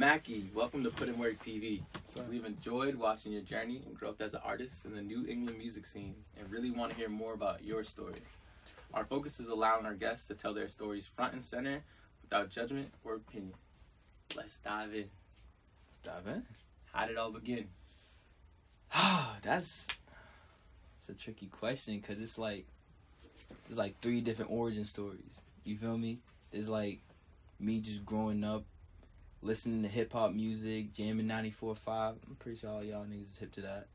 Macky. Welcome to PUTINWORKTV. We've enjoyed watching your journey and growth as an artist in the New England music scene and really want to hear more about your story. Our focus is allowing our guests to tell their stories front and center without judgment or opinion. Let's dive in. How did it all begin? That's a tricky question because it's like there's like 3 different origin stories. You feel me? There's like me just growing up, listening to hip hop music, jamming 94.5. I'm pretty sure all y'all niggas is hip to that.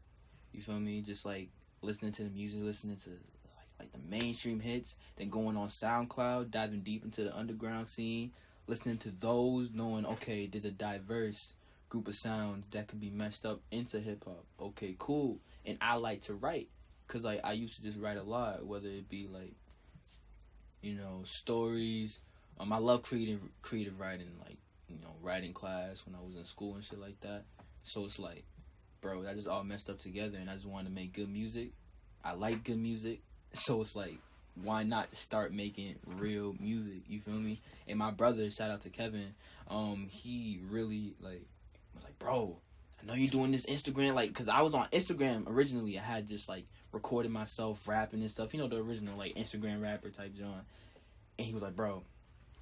You feel me? Just like listening to the music, listening to like the mainstream hits, then going on SoundCloud, diving deep into the underground scene, listening to those, knowing okay, there's a diverse group of sounds that could be meshed up into hip hop. Okay, cool. And I like to write, cause like I used to just write a lot, whether it be like, you know, stories. I love creative writing, like, you know, writing class when I was in school and shit like that. So it's like, bro, that just all messed up together, and I just wanted to make good music. I like good music, so it's like, why not start making real music? You feel me? And my brother, shout out to Kevin, he really like was like, bro, I know you're doing this Instagram, like, cause I was on Instagram originally. I had just like recorded myself rapping and stuff, you know, the original like Instagram rapper type John. And he was like, bro,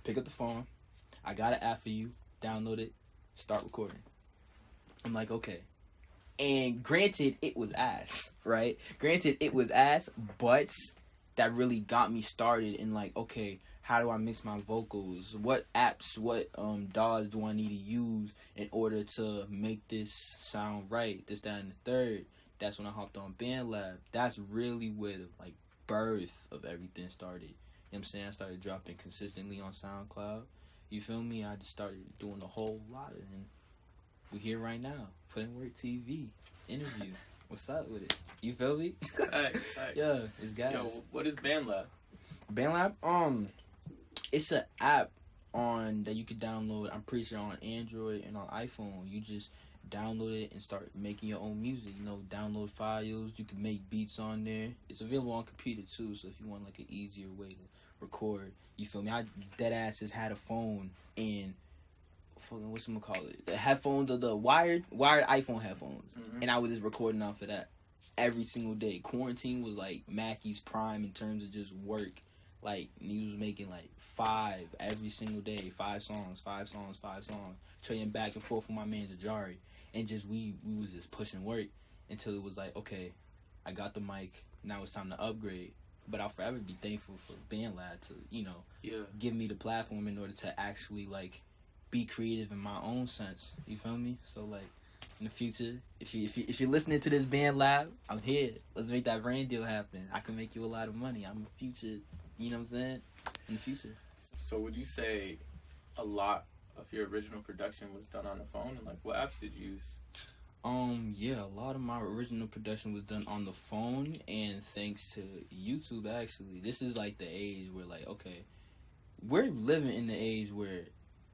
pick up the phone. I got an app for you. Download it. Start recording. I'm like, okay. And granted, it was ass, right? Granted, it was ass, but that really got me started in like, okay, how do I mix my vocals? What apps, what DAWs do I need to use in order to make this sound right? This, that, and the third. That's when I hopped on BandLab. That's really where the like birth of everything started. You know what I'm saying? I started dropping consistently on SoundCloud. You feel me? I just started doing a whole lot, and we here right now. PUTINWORKTV interview. What's up with it? You feel me? Alright. Yeah, it's guys. Yo, what is BandLab? BandLab, it's an app on that you can download. I'm pretty sure on Android and on iPhone. You just download it and start making your own music. You know, download files. You can make beats on there. It's available on computer too. So if you want like an easier way to record, you feel me? I dead ass just had a phone and fucking whatchamacallit, the headphones, or the wired iPhone headphones, and I was just recording off of that every single day. Quarantine was like Macky's prime in terms of just work. Like, he was making like 5 every single day, 5 songs, trading back and forth with my man Jajari, and just we was just pushing work until it was like, okay, I got the mic, now it's time to upgrade. But I'll forever be thankful for BandLab to, you know, give me the platform in order to actually like be creative in my own sense. You feel me? So like in the future, if you're listening to this BandLab, I'm here. Let's make that brand deal happen. I can make you a lot of money. I'm a future. You know what I'm saying? In the future. So would you say a lot of your original production was done on the phone? And like, what apps did you use? Yeah, a lot of my original production was done on the phone, and thanks to YouTube, actually. This is like the age where, like, okay, we're living in the age where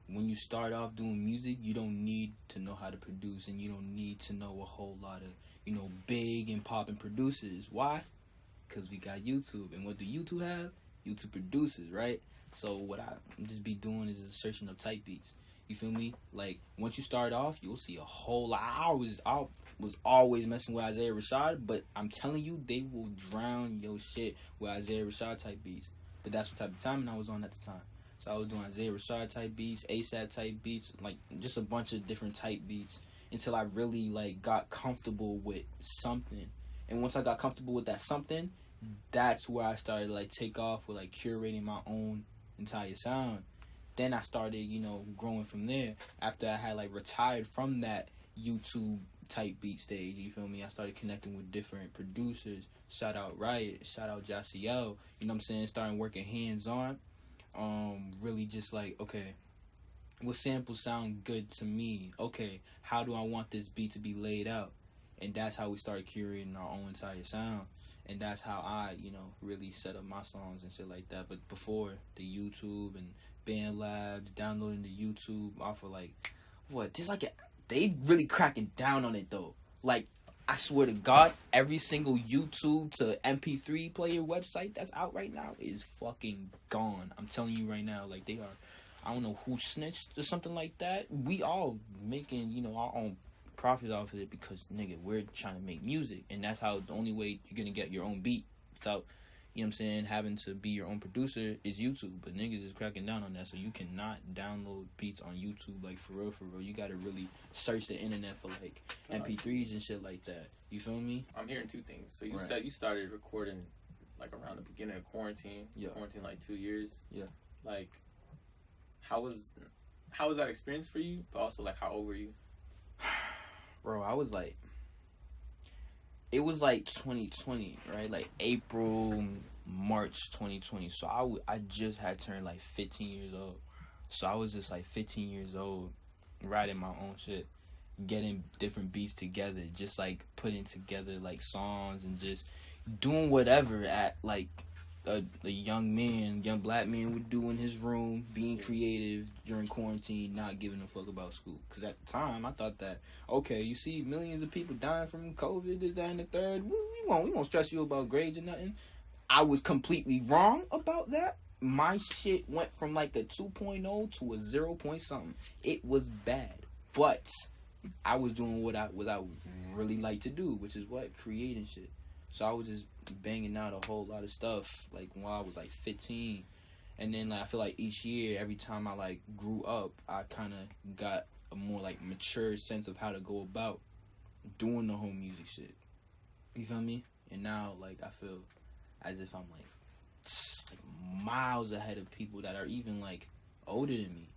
when you start off doing music, you don't need to know how to produce, and you don't need to know a whole lot of, you know, big and popping producers. Why? Because we got YouTube, and what do YouTube have? YouTube producers, right? So what I just be doing is just searching up type beats. You feel me? Like, once you start off, you'll see a whole lot. I was always messing with Isaiah Rashad, but I'm telling you, they will drown your shit with Isaiah Rashad type beats. But that's what type of timing I was on at the time. So I was doing Isaiah Rashad type beats, ASAP type beats, like just a bunch of different type beats until I really like got comfortable with something. And once I got comfortable with that something, that's where I started to like take off with like curating my own entire sound. Then I started, you know, growing from there. After I had like retired from that YouTube type beat stage, you feel me? I started connecting with different producers. Shout out Riot, shout out Jaciel, you know what I'm saying? Starting working hands on. Really just like, okay, what samples sound good to me? Okay, how do I want this beat to be laid out? And that's how we started curating our own entire sound. And that's how I, you know, really set up my songs and shit like that. But before the YouTube and BandLab, downloading the YouTube off of like, what? There's like they really cracking down on it though. Like, I swear to God, every single YouTube to MP3 player website that's out right now is fucking gone. I'm telling you right now, like they are. I don't know who snitched or something like that. We all making, you know, our own profit off of it because, nigga, we're trying to make music. And that's how the only way you're going to get your own beat without, you know what I'm saying, having to be your own producer is YouTube. But niggas is cracking down on that. So you cannot download beats on YouTube, like, for real, for real. You got to really search the internet for, like, MP3s and shit like that. You feel me? I'm hearing two things. So you said you started recording, like, around the beginning of quarantine. Yeah. Quarantine, like, 2 years. Yeah. Like, how was that experience for you? But also, like, how old were you? Bro, I was like, it was like 2020, right? Like April, March 2020. So I just had turned like 15 years old. So I was just like 15 years old, writing my own shit, getting different beats together, just like putting together like songs and just doing whatever at like a young black man would do in his room, being creative during quarantine, not giving a fuck about school. Because at the time, I thought that, okay, you see millions of people dying from COVID, this, that, and the third. We won't stress you about grades or nothing. I was completely wrong about that. My shit went from like a 2.0 to a 0 point something. It was bad. But I was doing what I really like to do, which is what? Creating shit. So I was just banging out a whole lot of stuff like when I was like 15, and then like I feel like each year, every time I like grew up, I kind of got a more like mature sense of how to go about doing the whole music shit. You feel me? And now like I feel as if I'm like miles ahead of people that are even like older than me.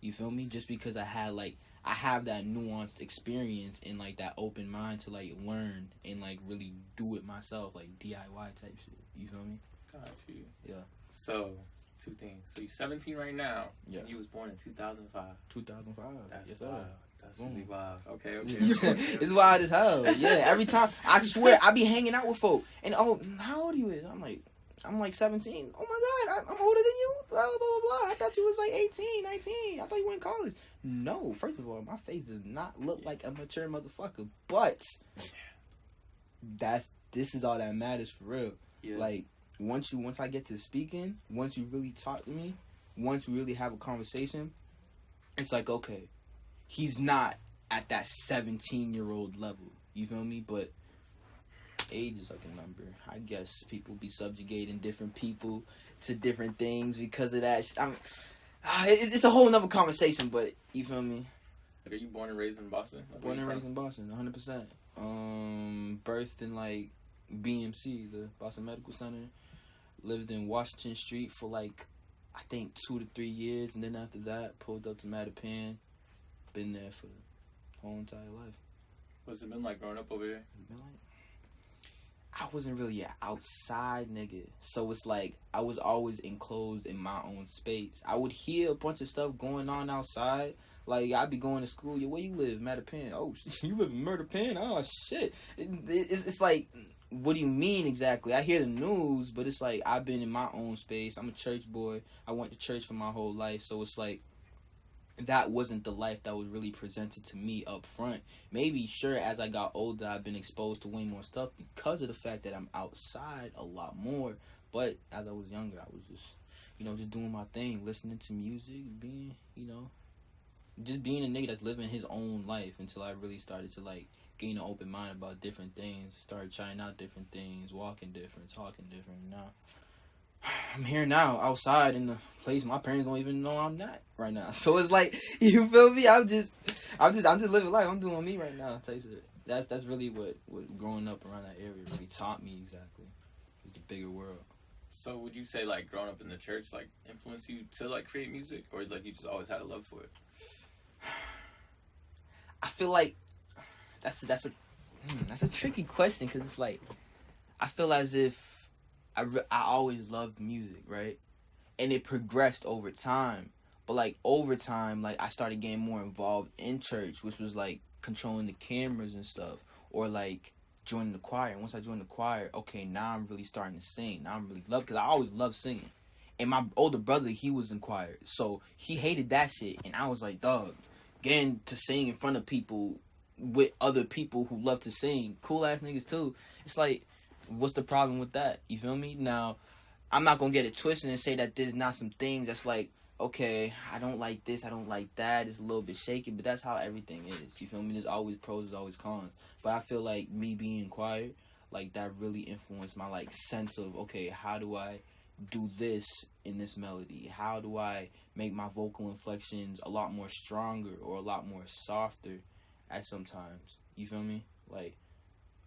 You feel me? Just because I have that nuanced experience and like that open mind to like learn and like really do it myself, like DIY type shit. You feel me? Got you. Yeah. So, two things. So you're 17 right now. Yes. And you was born in 2005. 2005. That's yes, wild. That's really wild. Okay. It's wild as hell. Yeah. Every time I swear I be hanging out with folk and how old are you? I'm like 17. Oh my God, I'm older than you. Blah, blah, blah, blah. I thought you was like 18, 19. I thought you went to college. No, first of all, my face does not look like a mature motherfucker. But this is all that matters for real. Yeah. Like once I get to speaking, once you really talk to me, once we really have a conversation, it's like, okay, he's not at that 17-year-old level. You feel me? But age is like a number. I guess people be subjugating different people to different things because of that. It's a whole nother conversation, but you feel me? Like, are you born and raised in Boston? Like, born and raised in Boston, 100%. Birthed in like BMC, the Boston Medical Center. Lived in Washington Street for like, I think 2 to 3 years, and then after that, pulled up to Mattapan. Been there for the whole entire life. What's it been like growing up over here? It's been like, I wasn't really an outside nigga. So it's like I was always enclosed in my own space. I would hear a bunch of stuff going on outside. Like, I'd be going to school. Yo, where you live? Mattapan. Oh, you live in Mattapan? Oh, shit. It's like, what do you mean exactly? I hear the news, but it's like I've been in my own space. I'm a church boy. I went to church for my whole life. So it's like that wasn't the life that was really presented to me up front. Maybe, sure, as I got older, I've been exposed to way more stuff because of the fact that I'm outside a lot more. But as I was younger, I was just doing my thing, listening to music, being, just being a nigga that's living his own life until I really started to, like, gain an open mind about different things, started trying out different things, walking different, talking different. Now I'm here now, outside in the place my parents don't even know I'm not right now. So it's like, you feel me? I'm just living life. I'm doing me right now. I'll tell you that. That's really what growing up around that area really taught me exactly. It's the bigger world. So would you say like growing up in the church like influenced you to like create music, or like you just always had a love for it? I feel like that's a tricky question because it's like I feel as if I always loved music, right? And it progressed over time. But, like, over time, like, I started getting more involved in church, which was, like, controlling the cameras and stuff. Or, like, joining the choir. And once I joined the choir, okay, now I'm really starting to sing. Now I'm really because I always loved singing. And my older brother, he was in choir. So, he hated that shit. And I was like, dog, getting to sing in front of people with other people who love to sing. Cool-ass niggas, too. It's like, what's the problem with that? You feel me? Now, I'm not gonna get it twisted and say that there's not some things that's like, okay, I don't like this, I don't like that. It's a little bit shaky, but that's how everything is. You feel me? There's always pros, there's always cons. But I feel like me being quiet, like that really influenced my like sense of, okay, how do I do this in this melody? How do I make my vocal inflections a lot more stronger or a lot more softer at sometimes? You feel me? Like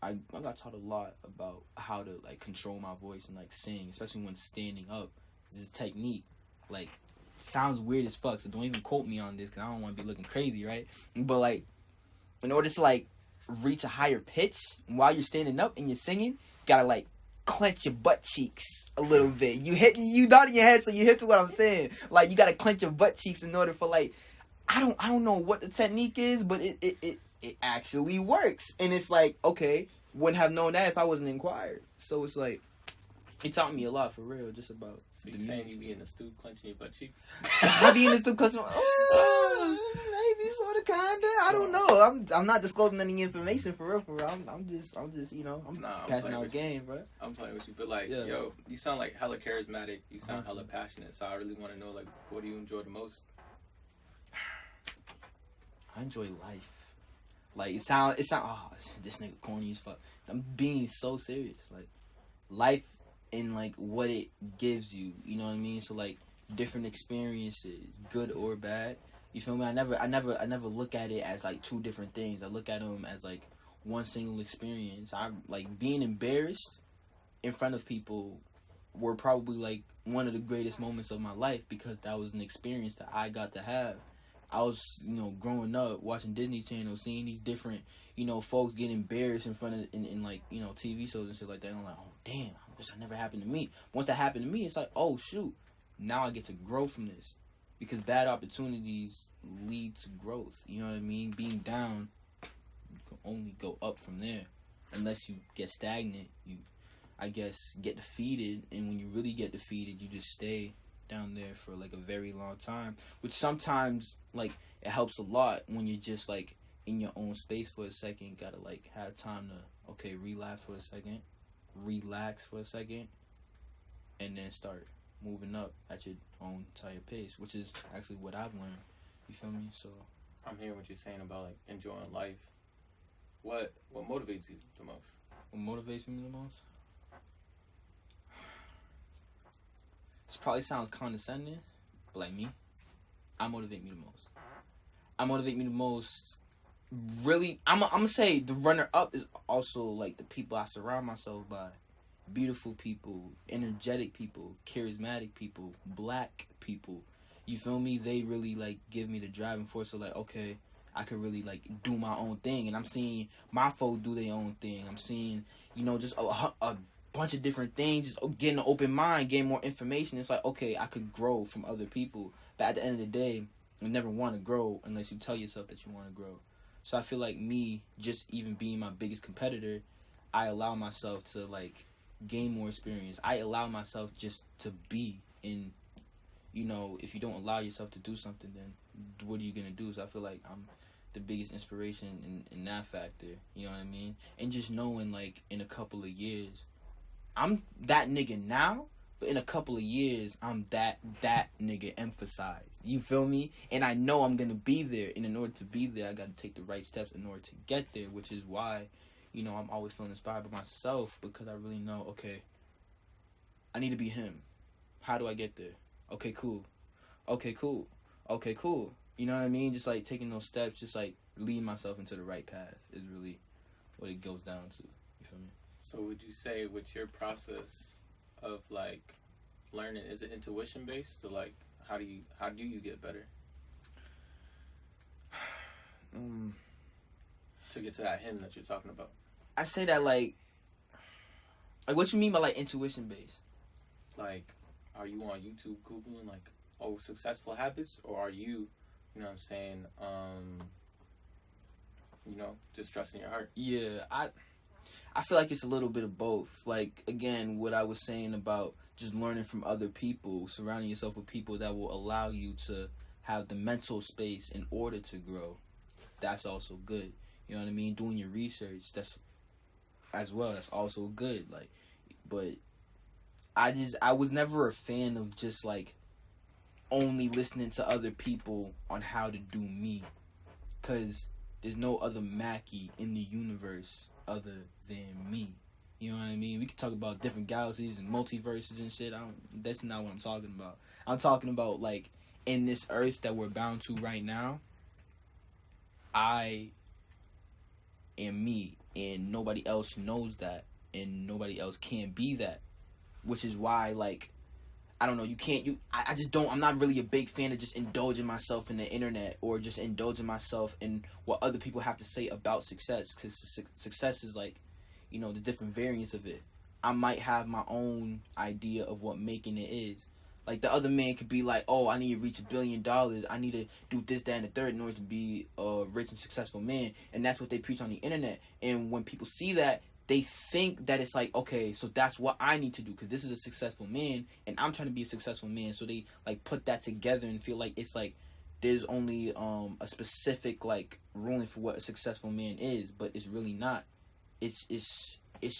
I got taught a lot about how to like control my voice and like sing, especially when standing up. This technique, like, sounds weird as fuck, so don't even quote me on this because I don't want to be looking crazy, right? But like, in order to like reach a higher pitch while you're standing up and you're singing, you gotta like clench your butt cheeks a little bit. You nodding your head, so you hit to what I'm saying. Like, you gotta clench your butt cheeks in order for like, I don't know what the technique is, but it actually works. And it's like, okay, wouldn't have known that if I wasn't inquired. So it's like, it taught me a lot for real, just about. So you saying you be in the stoop clenching your butt cheeks? I be in the stoop clenching. Maybe sort of, kinda. I don't know. I'm not disclosing any information for real. I'm just you know, I'm passing out game, bro. I'm playing with you, but like, yo, you sound like hella charismatic. You sound hella passionate. So I really want to know, like, what do you enjoy the most? I enjoy life. Like, it sound. Oh, this nigga corny as fuck. I'm being so serious. Like, life and like what it gives you. You know what I mean? So like different experiences, good or bad. You feel me? I never look at it as like two different things. I look at them as like one single experience. I like being embarrassed in front of people were probably like one of the greatest moments of my life because that was an experience that I got to have. I was, you know, growing up watching Disney Channel, seeing these different, you know, folks get embarrassed in front of in like, you know, TV shows and shit like that. And I'm like, oh damn, I wish that never happened to me. Once that happened to me, it's like, oh shoot, now I get to grow from this. Because bad opportunities lead to growth. You know what I mean? Being down, you can only go up from there. Unless you get stagnant, you, I guess, get defeated. And when you really get defeated, you just stay down there for like a very long time. Which sometimes, like, it helps a lot when you're just like in your own space for a second. Gotta like have time to, okay, relax for a second, and then start moving up at your own entire pace, which is actually what I've learned. You feel me? So I'm hearing what you're saying about like enjoying life. What motivates you the most? What motivates me the most? This probably sounds condescending, but like me, I motivate me the most. Really, I'm gonna say the runner up is also like the people I surround myself by. Beautiful people, energetic people, charismatic people, black people. You feel me? They really like give me the driving force of like, okay, I could really like do my own thing. And I'm seeing my folk do their own thing. I'm seeing, you know, just a bunch of different things, just getting an open mind, getting more information. It's like, okay, I could grow from other people. But at the end of the day, you never want to grow unless you tell yourself that you want to grow. So I feel like me, just even being my biggest competitor, I allow myself to like gain more experience. I allow myself just to be in, you know, if you don't allow yourself to do something, then what are you going to do? So I feel like I'm the biggest inspiration in that factor. You know what I mean? And just knowing like in a couple of years, I'm that nigga now, but in a couple of years, I'm that nigga emphasized. You feel me? And I know I'm going to be there. And in order to be there, I got to take the right steps in order to get there, which is why, you know, I'm always feeling inspired by myself because I really know, okay, I need to be him. How do I get there? Okay, cool. You know what I mean? Just like taking those steps, just like leading myself into the right path is really what it goes down to. You feel me? So would you say with your process of like learning, is it intuition based? Or like how do you get better? To get to that him that you're talking about. I say that like what you mean by like intuition based? Like, are you on YouTube Googling like, oh, successful habits, or are you know what I'm saying, you know, just trusting your heart? Yeah, I feel like it's a little bit of both. Like, again, what I was saying about just learning from other people, surrounding yourself with people that will allow you to have the mental space in order to grow. That's also good. You know what I mean? Doing your research, that's as well. That's also good. Like, but I was never a fan of just like only listening to other people on how to do me, cause there's no other Macky in the universe other than me. You know what I mean? We could talk about different galaxies and multiverses and shit. That's not what I'm talking about. I'm talking about like in this earth that we're bound to right now. I am me, and nobody else knows that, and nobody else can be that, which is why like I don't know, I just don't, I'm not really a big fan of just indulging myself in the internet or just indulging myself in what other people have to say about success, because success is like, you know, the different variants of it. I might have my own idea of what making it is. Like the other man could be like, oh, I need to reach $1 billion. I need to do this, that, and the third in order to be a rich and successful man. And that's what they preach on the internet. And when people see that, they think that it's like, okay, so that's what I need to do because this is a successful man and I'm trying to be a successful man. So they like put that together and feel like it's like there's only a specific like ruling for what a successful man is, but it's really not. It's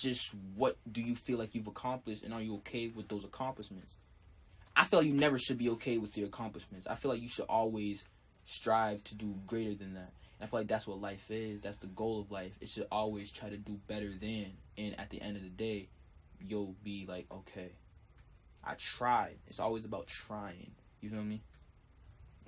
just what do you feel like you've accomplished, and are you okay with those accomplishments? I feel like you never should be okay with your accomplishments. I feel like you should always strive to do greater than that. And I feel like that's what life is. That's the goal of life. It should always try to do better than. And at the end of the day, you'll be like, okay, I tried. It's always about trying. You feel me?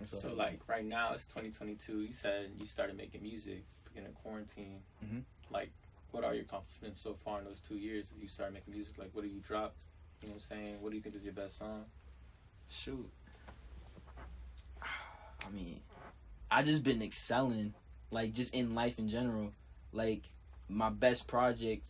So like right now it's 2022. You said you started making music beginning of quarantine. Mm-hmm. Like, what are your accomplishments so far in those 2 years? If you started making music, like what have you dropped? You know what I'm saying? What do you think is your best song? Shoot. I mean, I just been excelling, like just in life in general. Like my best project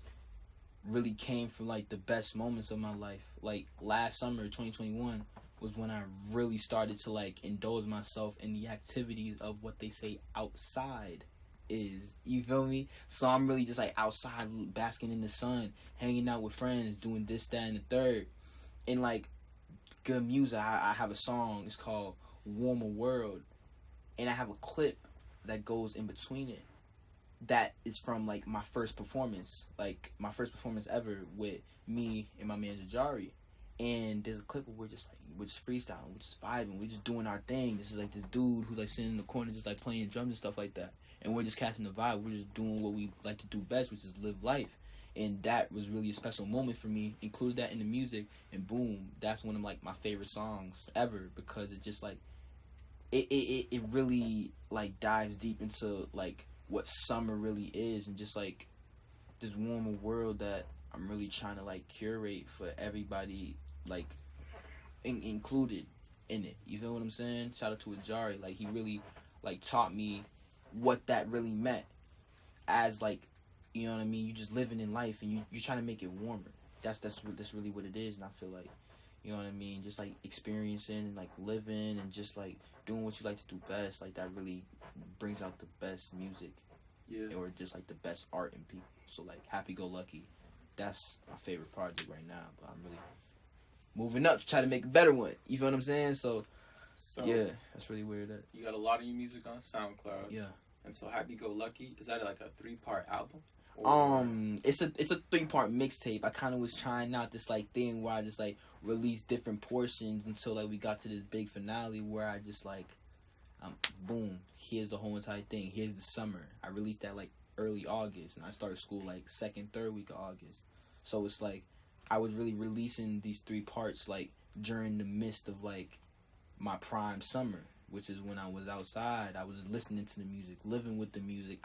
really came from like the best moments of my life. Like last summer, 2021, was when I really started to like indulge myself in the activities of what they say outside is. You feel me? So I'm really just like outside basking in the sun, hanging out with friends, doing this, that, and the third. And like good music. I have a song, it's called Warmer World. And I have a clip that goes in between it. That is from like my first performance. Like my first performance ever with me and my man Jajari. And there's a clip where we're just freestyling, we're just vibing, we're just doing our thing. This is like this dude who's like sitting in the corner just like playing drums and stuff like that. And we're just catching the vibe. We're just doing what we like to do best, which is live life. And that was really a special moment for me. Included that in the music, and boom, that's one of like my favorite songs ever, because it just like it really like dives deep into like what summer really is, and just like this warmer world that I'm really trying to like curate for everybody, like included in it. You feel what I'm saying? Shout out to Ajari. Like he really like taught me what that really meant as like, you know what I mean, you just living in life and you're trying to make it warmer. That's really what it is. And I feel like, you know what I mean, just like experiencing and like living and just like doing what you like to do best, like that really brings out the best music. Yeah. Or just like the best art in people. So like Happy Go Lucky, that's my favorite project right now, but I'm really moving up to try to make a better one. You feel what I'm saying? So yeah, that's really weird. That you got a lot of your music on SoundCloud. Yeah. And so Happy Go Lucky, is that like a 3-part album? It's a 3-part mixtape. I kind of was trying out this like thing where I just like released different portions until like we got to this big finale where I just like, boom, here's the whole entire thing. Here's the summer. I released that like early August, and I started school like second, third week of August. So it's like I was really releasing these 3 parts like during the midst of like my prime summer, which is when I was outside. I was listening to the music, living with the music.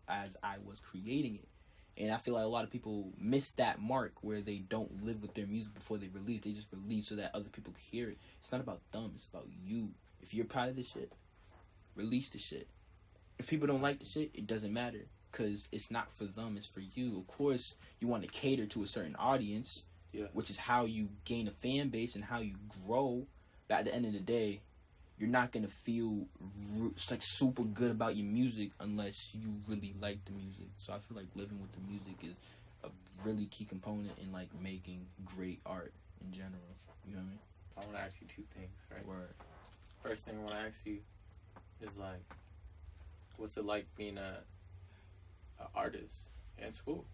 As I was creating it. And I feel like a lot of people miss that mark where they don't live with their music before they release. They just release so that other people can hear it. It's not about them. It's about you. If you're proud of the shit, release the shit. If people don't like the shit, it doesn't matter, because it's not for them. It's for you. Of course, you want to cater to a certain audience, which is how you gain a fan base and how you grow. But at the end of the day, you're not going to feel like super good about your music unless you really like the music. So I feel like living with the music is a really key component in like making great art in general. You know what I mean? I want to ask you 2 things, right? Word. First thing I want to ask you is like, what's it like being a artist in school?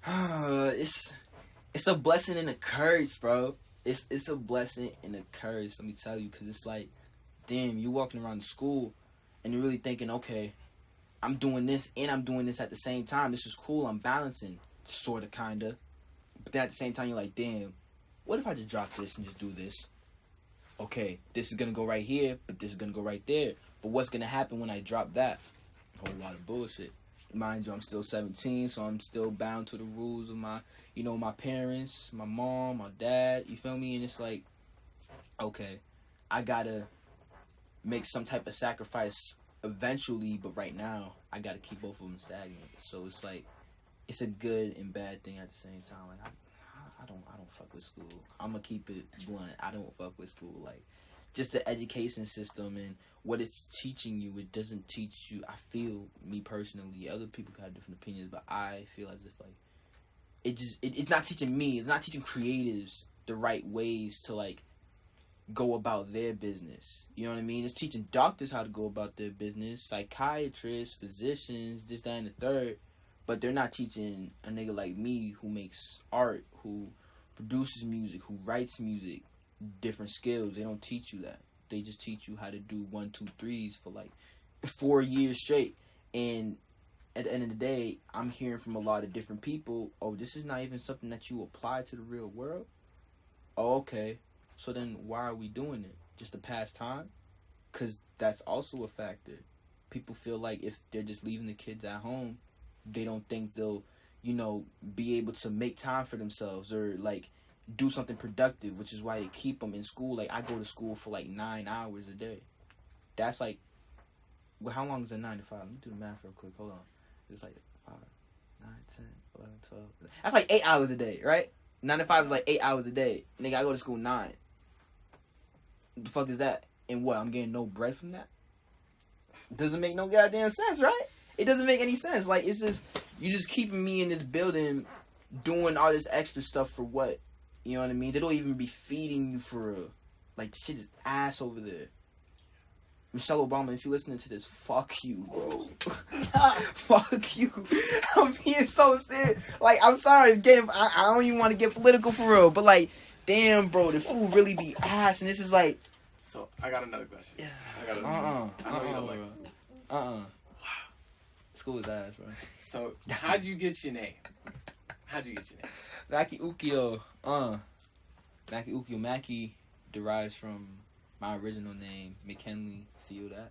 It's a blessing and a curse, bro. It's a blessing and a curse. Let me tell you, because it's like, damn, you walking around the school and you're really thinking, okay, I'm doing this and I'm doing this at the same time. This is cool. I'm balancing, sort of, kind of. But then at the same time, you're like, damn, what if I just drop this and just do this? Okay, this is going to go right here, but this is going to go right there. But what's going to happen when I drop that? A whole lot of bullshit. Mind you, I'm still 17, so I'm still bound to the rules of my, my parents, my mom, my dad, you feel me? And it's like, okay, I gotta make some type of sacrifice eventually, but right now, I gotta keep both of them stagnant. So it's like, it's a good and bad thing at the same time. Like, I don't fuck with school. I'm gonna keep it blunt. I don't fuck with school. Like, just the education system and what it's teaching you, it doesn't teach you. I feel, me personally, other people can have different opinions, but I feel as if like it's not teaching me. It's not teaching creatives the right ways to like go about their business. You know what I mean? It's teaching doctors how to go about their business, psychiatrists, physicians, this, that, and the third. But they're not teaching a nigga like me who makes art, who produces music, who writes music, different skills. They don't teach you that. They just teach you how to do 1, 2, 3s for like 4 years straight. And at the end of the day, I'm hearing from a lot of different people, oh, this is not even something that you apply to the real world? Oh, okay. So then why are we doing it? Just to pass time? Because that's also a factor. People feel like if they're just leaving the kids at home, they don't think they'll, be able to make time for themselves or like do something productive, which is why they keep them in school. Like, I go to school for like 9 hours a day. That's like, well, how long is a 9 to 5? Let me do the math real quick. Hold on. It's like 5, 9, 10, 11, 12. That's like 8 hours a day, right? 9 to 5 is like 8 hours a day. Nigga, I go to school 9. What the fuck is that? And what, I'm getting no bread from that? Doesn't make no goddamn sense, right? It doesn't make any sense. Like, it's just, you just keeping me in this building doing all this extra stuff for what? You know what I mean? They don't even be feeding you for real. Like, the shit is ass over there. Michelle Obama, if you're listening to this, fuck you, bro. Fuck you. I'm being so serious. Like, I'm sorry. I don't even want to get political for real. But, like, damn, bro, the food really be ass. And this is like... So, I got another question. Yeah. I know you don't like food. Wow. School is ass, bro. So, how'd you get your name? Macky Ukiyo. Macky Ukiyo. Macky derives from my original name, McKinley Theodat.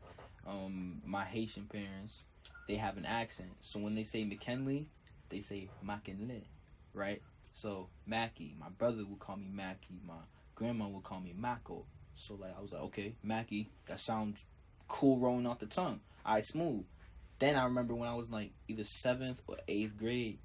My Haitian parents, they have an accent. So when they say McKinley, they say Makinle, right? So Macky, my brother would call me Macky. My grandma would call me Mako. So like I was like, okay, Macky, that sounds cool rolling off the tongue. Alright, smooth. Then I remember when I was like either 7th or 8th grade,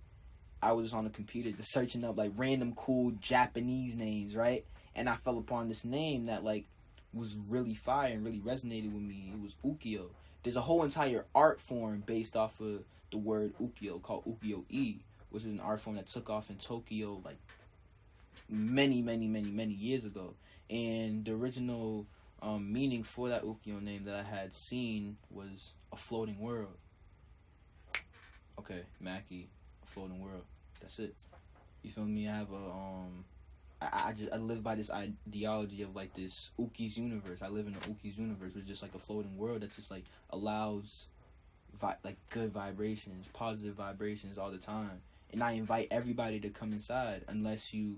I was on the computer just searching up like random cool Japanese names, right? And I fell upon this name that like was really fire and really resonated with me. It was Ukiyo. There's a whole entire art form based off of the word Ukiyo called Ukiyo-e, which is an art form that took off in Tokyo like many years ago. And the original meaning for that Ukiyo name that I had seen was a floating world. Okay, Macky, a floating world. That's it. You feel me? I have I live by this ideology of like this Uki's universe. I live in the Uki's universe, which is just like a floating world that just like allows like good vibrations, positive vibrations all the time. And I invite everybody to come inside unless you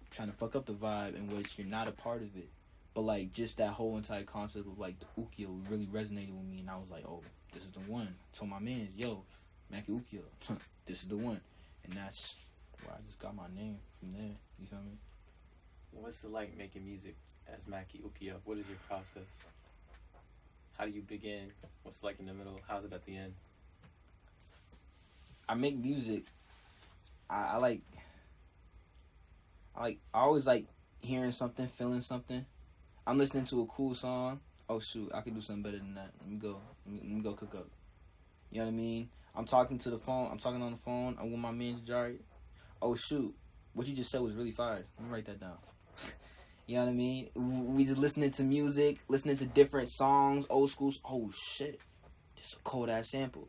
trying to fuck up the vibe in which you're not a part of it. But like just that whole entire concept of like the Ukiyo really resonated with me, and I was like, oh, this is the one. I told my man, yo, Macky Ukiyo, this is the one. And that's where I just got my name from there. You feel me? What's it like making music as Macky Ukiyo? What is your process? How do you begin? What's it like in the middle? How's it at the end? I make music. I always like hearing something, feeling something. I'm listening to a cool song. Oh shoot, I could do something better than that. Let me go cook up. You know what I mean? I'm talking on the phone. I'm with my man's Jari. Oh shoot, what you just said was really fire. Let me write that down. You know what I mean? We just listening to music, listening to different songs, old schools. Oh shit, this is a cold ass sample.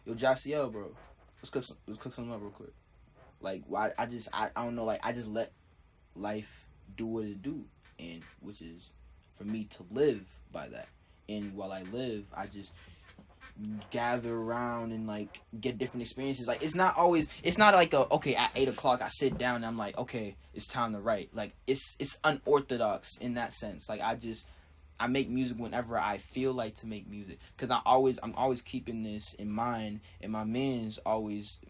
Yo, Jasiel, bro. let's cook something up real quick. Like, why I don't know. Like, I just let life do what it do, and which is for me to live by that. And while I live, I just gather around and like get different experiences. Like, it's not like okay, at 8 o'clock I sit down and I'm like, okay, it's time to write. Like, it's unorthodox in that sense. Like, I make music whenever I feel like to make music, because I'm always keeping this in mind, and my man's always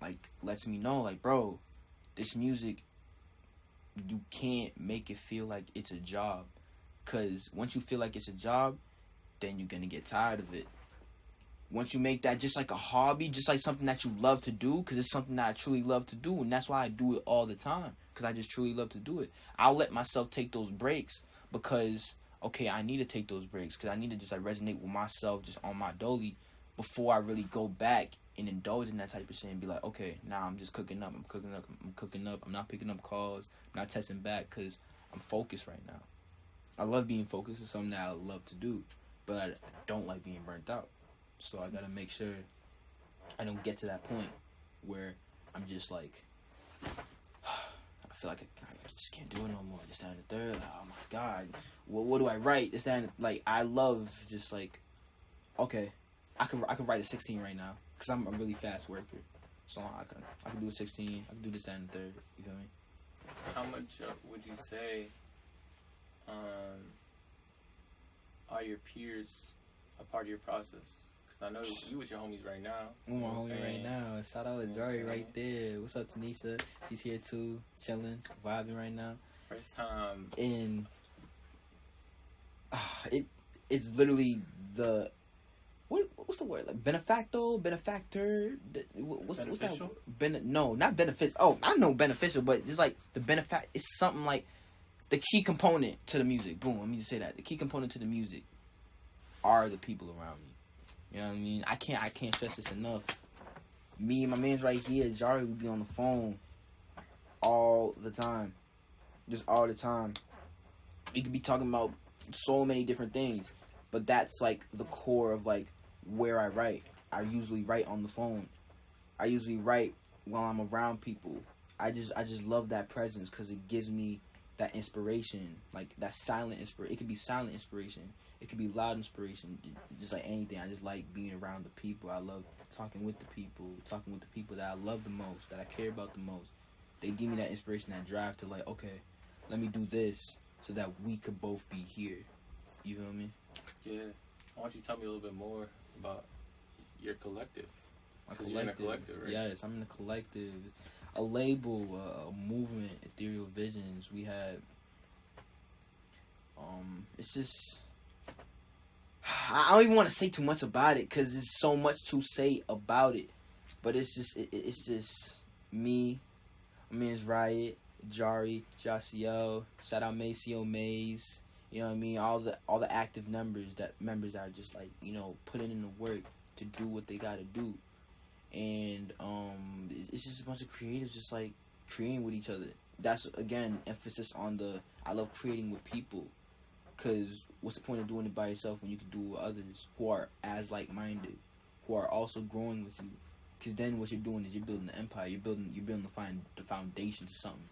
like lets me know, like, bro, this music, you can't make it feel like it's a job, because once you feel like it's a job, then you're gonna get tired of it. Once you make that just like a hobby, just like something that you love to do, because it's something that I truly love to do, and that's why I do it all the time, because I just truly love to do it. I'll let myself take those breaks because, okay, I need to take those breaks, because I need to just like resonate with myself just on my dolly before I really go back and indulge in that type of shit and be like, okay, now I'm just cooking up. I'm not picking up calls. I'm not testing back, because I'm focused right now. I love being focused. It's something that I love to do, but I don't like being burnt out. So I gotta make sure I don't get to that point where I'm just like, I feel like I just can't do it no more. This, that, and the third. Like, oh my God, what do I write? This, that, and like, I love just like, okay, I could write a 16 right now, because I'm a really fast worker. So I can do a 16. I can do this, that, and the third. You feel me? How much would you say are your peers a part of your process? Because I know you with your homies right now. I'm with my homie right now. Shout out to Jari right there. What's up, Tanisha? She's here too, chilling, vibing right now. First time. And it's literally the what's the word, like benefactor? What's that? No, not beneficial. Oh, I know beneficial, but it's like the benefit. It's something like the key component to the music. Boom. Let me just say that the key component to the music are the people around me. You know what I mean? I can't stress this enough. Me and my man's right here, Jari, would be on the phone all the time. Just all the time. We could be talking about so many different things, but that's like the core of like where I write. I usually write on the phone. I usually write while I'm around people. I just love that presence, because it gives me that inspiration, like that silent inspiration. It could be silent inspiration. It could be loud inspiration. Just like anything. I just like being around the people. I love talking with the people that I love the most, that I care about the most. They give me that inspiration, that drive to like, okay, let me do this so that we could both be here. You feel me? Yeah. I want you to tell me a little bit more about your collective. Because you're in a collective, right? Yes, I'm in a collective. A label, a movement, Ethereal Visions. We had, it's just, I don't even want to say too much about it, because there's so much to say about it. But it's just me, my man's Riot, Jari, Jasiel, shout out Maceo Maze. You know what I mean? All the active members that are just like, you know, putting in the work to do what they gotta do. And it's just a bunch of creatives just like creating with each other. That's, again, emphasis on I love creating with people, because what's the point of doing it by yourself when you can do it with others who are as like-minded, who are also growing with you? Because then what you're doing is you're building an empire. You're building the foundation to something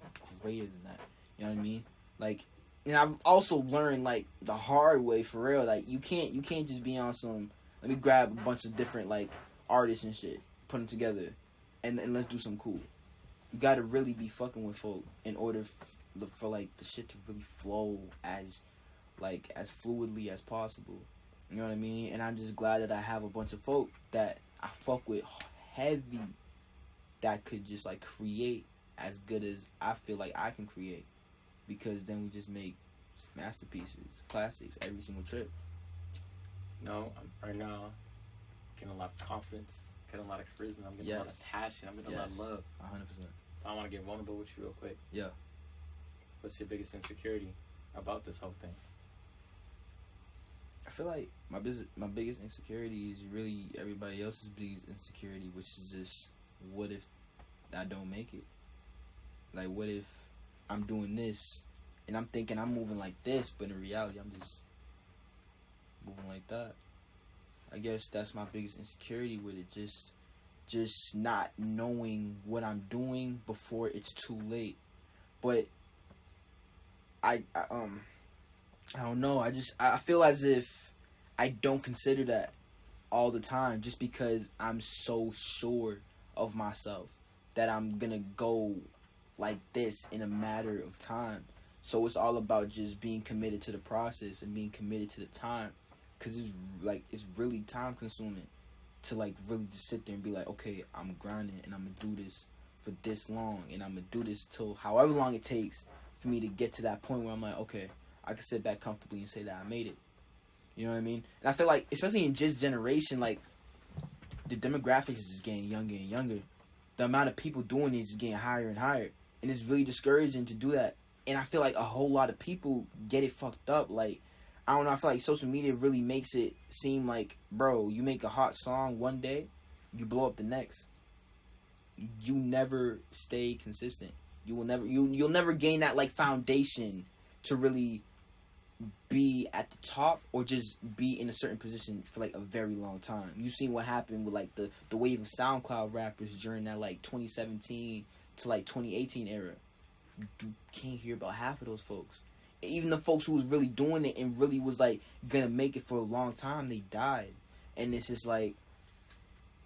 greater than that. You know what I mean? Like, and I've also learned like the hard way, for real. Like, you can't just be on some, let me grab a bunch of different like artists and shit, put them together, and let's do some cool. You gotta really be fucking with folk in order for like the shit to really flow as fluidly as possible. You know what I mean? And I'm just glad that I have a bunch of folk that I fuck with heavy, that could just like create as good as I feel like I can create, because then we just make masterpieces, classics every single trip. No, right now getting a lot of confidence, getting a lot of charisma, I'm getting a lot of passion, I'm getting a lot of love. 100%. I want to get vulnerable with you real quick. Yeah. What's your biggest insecurity about this whole thing? I feel like my biggest insecurity is really everybody else's biggest insecurity, which is just, what if I don't make it? Like, what if I'm doing this and I'm thinking I'm moving like this, but in reality I'm just moving like that? I guess that's my biggest insecurity with it, just just not knowing what I'm doing before it's too late. But I don't know. I feel as if I don't consider that all the time, just because I'm so sure of myself that I'm gonna go like this in a matter of time. So it's all about just being committed to the process and being committed to the time, because it's really time consuming to like really just sit there and be like, okay, I'm grinding and I'm gonna do this for this long, and I'm gonna do this till however long it takes for me to get to that point where I'm like, okay, I can sit back comfortably and say that I made it. You know what I mean? And I feel like, especially in this generation, like, the demographics is just getting younger and younger. The amount of people doing this is getting higher and higher. And it's really discouraging to do that. And I feel like a whole lot of people get it fucked up. Like, I don't know, I feel like social media really makes it seem like, bro, you make a hot song one day, you blow up the next. You never stay consistent. You'll never gain that, like, foundation to really be at the top or just be in a certain position for like a very long time. You've seen what happened with like the wave of SoundCloud rappers during that like 2017 to like 2018 era. You can't hear about half of those folks. Even the folks who was really doing it and really was like gonna make it for a long time, they died. And it's just like,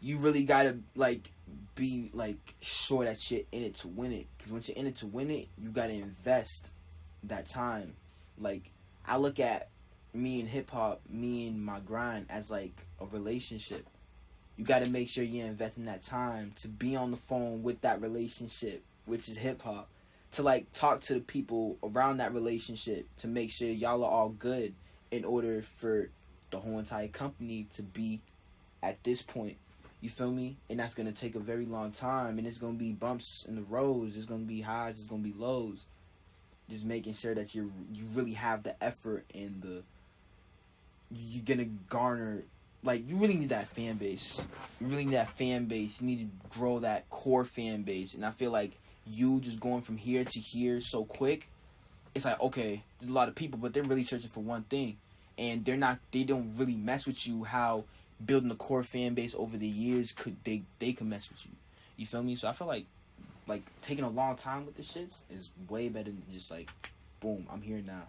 you really gotta like be like sure that you're in it to win it. Because once you're in it to win it, you gotta invest that time. Like, I look at me and hip-hop, me and my grind as like a relationship. You got to make sure you're investing that time to be on the phone with that relationship, which is hip-hop, to like talk to the people around that relationship to make sure y'all are all good in order for the whole entire company to be at this point. You feel me? And that's going to take a very long time, and it's going to be bumps in the roads. It's going to be highs, it's going to be lows. Just making sure that you really have the effort and you're gonna garner, like, you really need that fan base. You really need that fan base. You need to grow that core fan base. And I feel like you just going from here to here so quick, it's like, okay, there's a lot of people, but they're really searching for one thing, and they don't really mess with you how building a core fan base over the years they can mess with you. You feel me? So I feel like taking a long time with the shits is way better than just like, boom, I'm here now.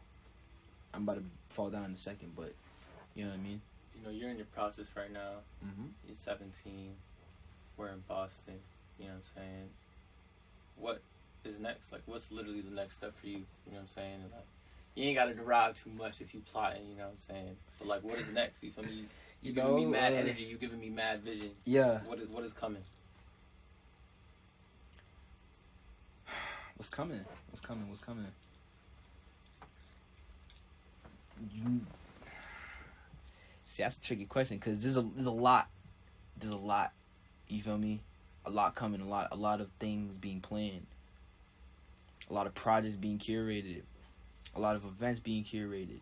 I'm about to fall down in a second, but you know what I mean? You know, you're in your process right now. Mm-hmm. You're 17. We're in Boston. You know what I'm saying? What is next? Like, what's literally the next step for you? You know what I'm saying? And, like, you ain't got to derive too much if you plotting, you know what I'm saying? But, like, what is next? You feel me? You giving me mad energy. You giving me mad vision. Yeah. What is coming? What's coming? See, that's a tricky question, because there's a lot. You feel me? A lot coming. A lot of things being planned. A lot of projects being curated. A lot of events being curated.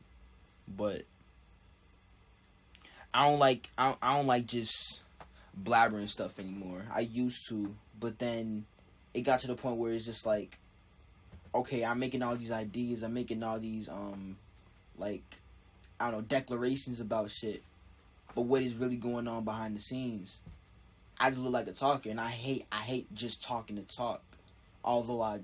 But I don't like just blabbering stuff anymore. I used to, but then it got to the point where it's just like, okay, I'm making all these ideas, I'm making all these like, I don't know, declarations about shit, but what is really going on behind the scenes? I just look like a talker, and I hate just talking to talk, although I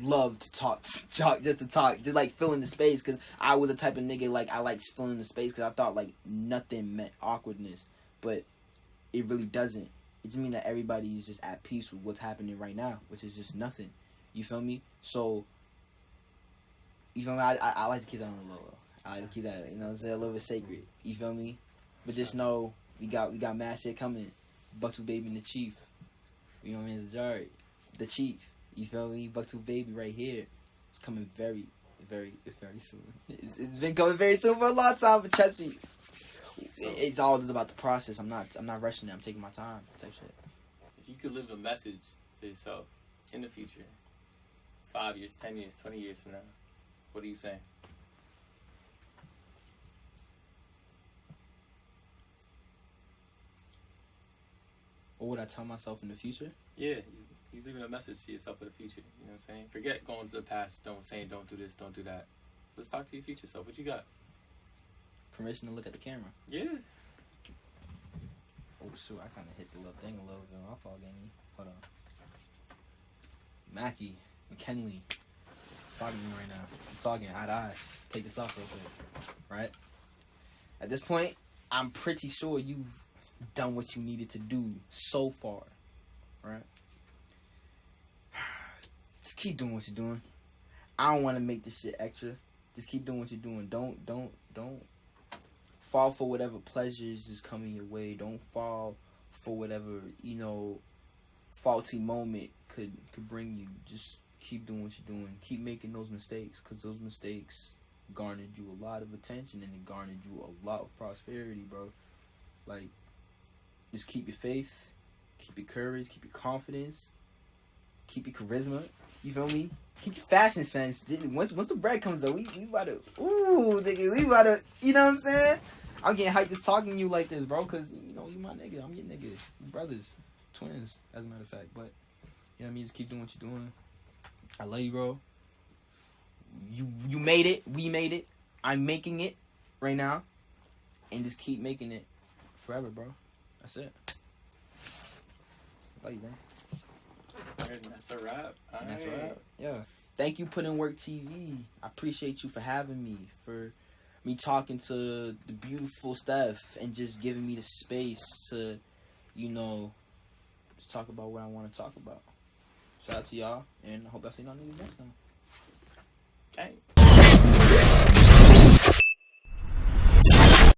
love to talk just to talk, just like filling the space, because I was the type of nigga, like, I liked filling the space because I thought like nothing meant awkwardness, but it really doesn't. It just means that everybody is just at peace with what's happening right now, which is just nothing. You feel me? So, you feel me? I like to keep that on the low. I like to keep that, you know what I'm saying, a little bit sacred. You feel me? But just know, we got mad shit coming. Buck2 Baby and the Chief. You know what I mean? Zajari. The Chief. You feel me? Buck2 Baby right here. It's coming very, very, very soon. It's been coming very soon for a long time, but trust me. It's all just about the process. I'm not rushing it. I'm taking my time. Type shit. If you could live a message for yourself in the future, 5 years, 10 years, 20 years from now, what are you saying? What would I tell myself in the future? Yeah, you leaving a message to yourself for the future. You know what I'm saying? Forget going to the past. Don't do this, don't do that. Let's talk to your future self. What you got? Permission to look at the camera. Yeah. Oh shoot, I kind of hit the little thing a little bit. My fault, Gangy. Hold on. Macky, McKinley, talking to me right now. I'm talking eye to eye. Take this off real quick, right? At this point, I'm pretty sure you've done what you needed to do so far, right? Just keep doing what you're doing. I don't want to make this shit extra. Just keep doing what you're doing. Don't fall for whatever pleasures is coming your way. Don't fall for whatever, you know, faulty moment could bring you. Just keep doing what you're doing. Keep making those mistakes, because those mistakes garnered you a lot of attention, and it garnered you a lot of prosperity, bro. Like, just keep your faith, keep your courage, keep your confidence, keep your charisma. You feel me? Keep your fashion sense. Once the bread comes up, we about to, ooh, nigga, we about to, you know what I'm saying? I'm getting hyped just talking to you like this, bro, because, you know, you my nigga. I'm your nigga. We brothers. Twins, as a matter of fact. But, you know what I mean? Just keep doing what you're doing. I love you, bro. You made it. We made it. I'm making it right now. And just keep making it forever, bro. That's it. Love you, bro. Alright, that's a wrap. That's a wrap. Yeah. Thank you, Put In Work TV. I appreciate you for having me, for me talking to the beautiful Steph, and just giving me the space to, you know, just talk about what I want to talk about. Shout out to y'all, and I hope I see y'all niggas next time. Okay.